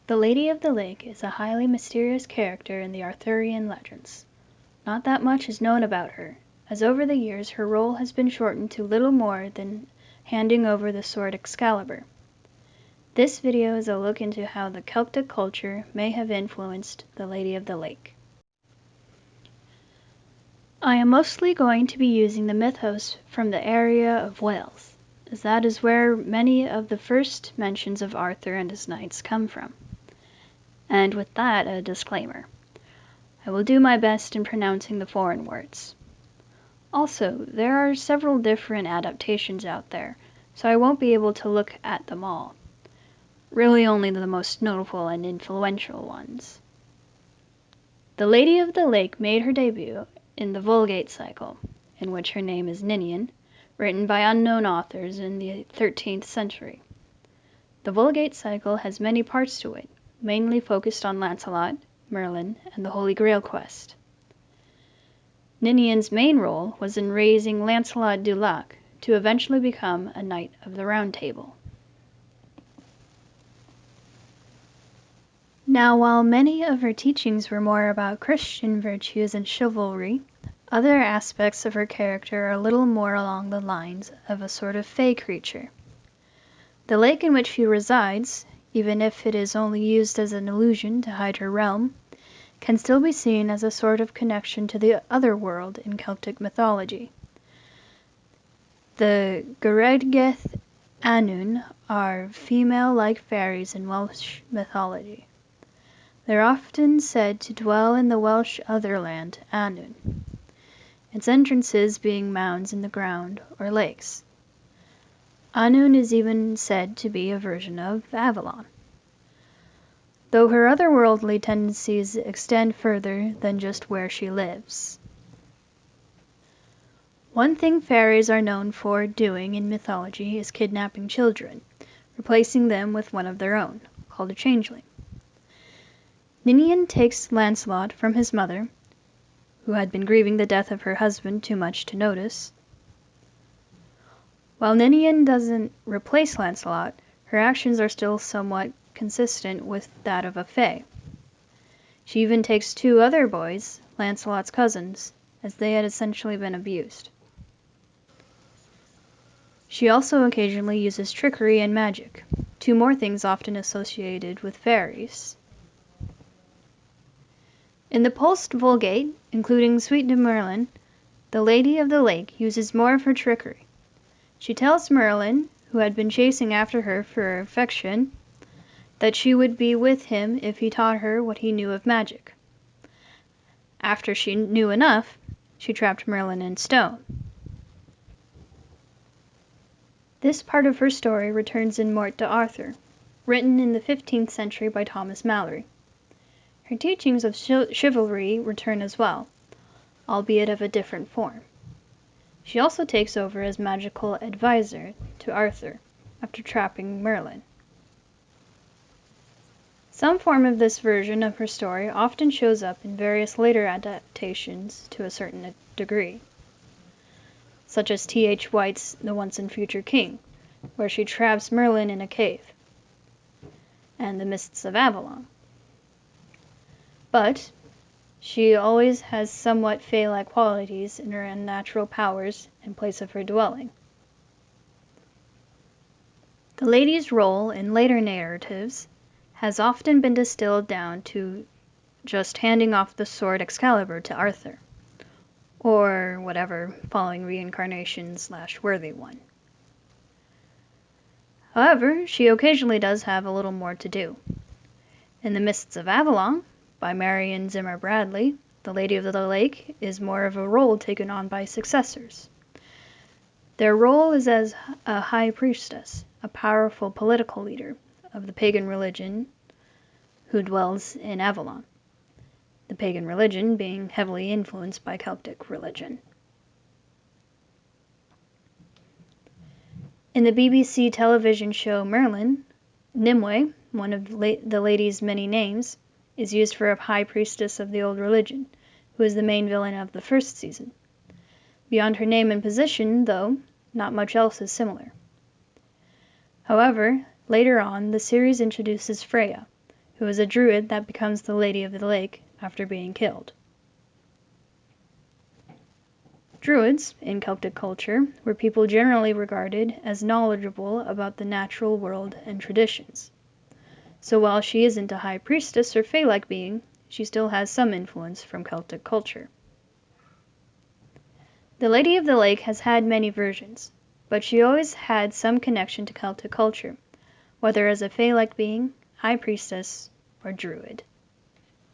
The Lady of the Lake is a highly mysterious character in the Arthurian legends. Not that much is known about her, as over the years her role has been shortened to little more than handing over the sword Excalibur. This video is a look into how the Celtic culture may have influenced the Lady of the Lake. I am mostly going to be using the mythos from the area of Wales, as that is where many of the first mentions of Arthur and his knights come from. And with that, a disclaimer. I will do my best in pronouncing the foreign words. Also, there are several different adaptations out there, so I won't be able to look at them all. Really only the most notable and influential ones. The Lady of the Lake made her debut in the Vulgate cycle, in which her name is Ninian, written by unknown authors in the 13th century. The Vulgate cycle has many parts to it, mainly focused on Lancelot, Merlin, and the Holy Grail quest. Ninian's main role was in raising Lancelot du Lac to eventually become a Knight of the Round Table. Now, while many of her teachings were more about Christian virtues and chivalry, other aspects of her character are a little more along the lines of a sort of fey creature. The lake in which she resides, even if it is only used as an illusion to hide her realm, can still be seen as a sort of connection to the other world in Celtic mythology. The Garegeth Annwn are female-like fairies in Welsh mythology. They're often said to dwell in the Welsh otherland, Annwn, its entrances being mounds in the ground or lakes. Annwn is even said to be a version of Avalon, though her otherworldly tendencies extend further than just where she lives. One thing fairies are known for doing in mythology is kidnapping children, replacing them with one of their own, called a changeling. Ninian takes Lancelot from his mother, who had been grieving the death of her husband too much to notice. While Ninian doesn't replace Lancelot, her actions are still somewhat consistent with that of a fae. She even takes two other boys, Lancelot's cousins, as they had essentially been abused. She also occasionally uses trickery and magic, two more things often associated with fairies. In the post-Vulgate, including Suite de Merlin, the Lady of the Lake uses more of her trickery. She tells Merlin, who had been chasing after her for her affection, that she would be with him if he taught her what he knew of magic. After she knew enough, she trapped Merlin in stone. This part of her story returns in Morte d'Arthur, written in the 15th century by Thomas Malory. Her teachings of chivalry return as well, albeit of a different form. She also takes over as magical advisor to Arthur after trapping Merlin. Some form of this version of her story often shows up in various later adaptations to a certain degree, such as T.H. White's The Once and Future King, where she traps Merlin in a cave, and The Mists of Avalon. But she always has somewhat fae-like qualities in her unnatural powers and place of her dwelling. The lady's role in later narratives has often been distilled down to just handing off the sword Excalibur to Arthur, or whatever following reincarnation/worthy one. However, she occasionally does have a little more to do. In The Mists of Avalon, by Marion Zimmer Bradley, the Lady of the Lake is more of a role taken on by successors. Their role is as a high priestess, a powerful political leader of the pagan religion who dwells in Avalon, the pagan religion being heavily influenced by Celtic religion. In the BBC television show Merlin, Nimue, one of the lady's many names, is used for a high priestess of the old religion, who is the main villain of the first season. Beyond her name and position, though, not much else is similar. However, later on, the series introduces Freya, who is a druid that becomes the Lady of the Lake after being killed. Druids, in Celtic culture, were people generally regarded as knowledgeable about the natural world and traditions. So while she isn't a high priestess or fae-like being, she still has some influence from Celtic culture. The Lady of the Lake has had many versions, but she always had some connection to Celtic culture, whether as a fae-like being, high priestess, or druid.